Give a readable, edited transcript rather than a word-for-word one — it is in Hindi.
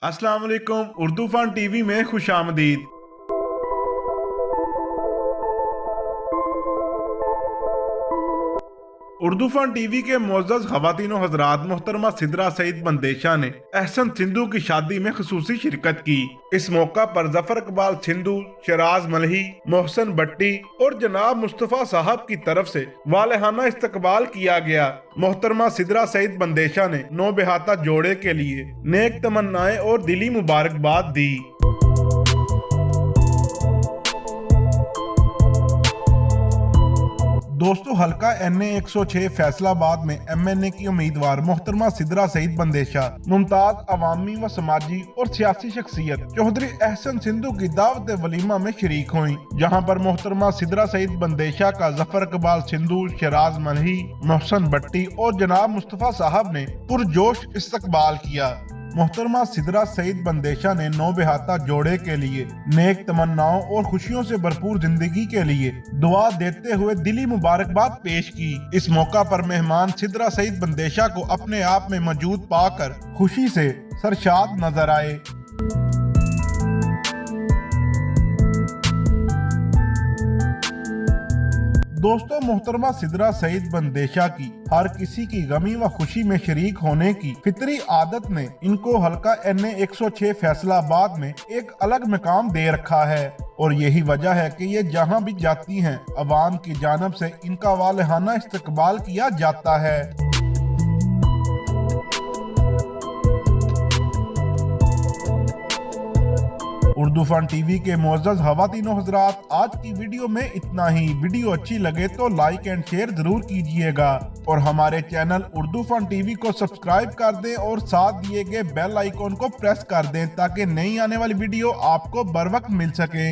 अस्सलाम वालेकुम। उर्दू फन टीवी में खुशामदीद। उर्दू फन टीवी के मोअज़्ज़ज़ ख़वातीन व हज़रात, मोहतरमा सिद्रा सईद बंदेशा ने एहसन सिंधु की शादी में ख़ुसूसी शिरकत की। इस मौका पर ज़फ़र इक़बाल सिंधु, शराज मलही, मोहसन भट्टी और जनाब मुस्तफ़ा साहब की तरफ से वालेहाना इस्तकबाल किया गया। मोहतरमा सिद्रा सईद बंदेशा ने नौबेहाता जोड़े के लिए नेक तमन्नाएं और दिली मुबारकबाद दी। दोस्तों, हल्का NA 106 फैसलाबाद में MNA की उम्मीदवार मोहतरमा सिद्रा सईद बंदेशा मुमताज अवामी व समाजी और सियासी शख्सियत चौधरी एहसन सिंधु की दावत वलीमा में शरीक हुई, जहां पर मोहतरमा सिद्रा सईद बंदेशा का ज़फ़र इक़बाल सिंधु, शराज मलही, मोहसन भट्टी और जनाब मुस्तफ़ा साहब ने पुरजोश इस्तकबाल किया। मोहतरमा सिद्रा सईद बंदेशा ने नौबेहाता जोड़े के लिए नेक तमन्नाओं और खुशियों से भरपूर जिंदगी के लिए दुआ देते हुए दिली मुबारकबाद पेश की। इस मौका पर मेहमान सिद्रा सईद बंदेशा को अपने आप में मौजूद पाकर खुशी से सरशाद नजर आए। दोस्तों, मोहतरमा सिद्रा सईद बंदेशा की हर किसी की गमी व खुशी में शरीक होने की फितरी आदत ने इनको हल्का NA 106 फैसलाबाद में एक अलग मकाम दे रखा है और यही वजह है कि ये जहां भी जाती हैं अवाम की जानिब से इनका वालेहाना इस्तकबाल किया जाता है। उर्दू फन टीवी के मुअज़्ज़ज़ ख़वातीन व हज़रात, आज की वीडियो में इतना ही। वीडियो अच्छी लगे तो लाइक एंड शेयर जरूर कीजिएगा और हमारे चैनल उर्दू फन टीवी को सब्सक्राइब कर दें और साथ दिए गए बेल आइकॉन को प्रेस कर दें ताकि नई आने वाली वीडियो आपको बर वक्त मिल सके।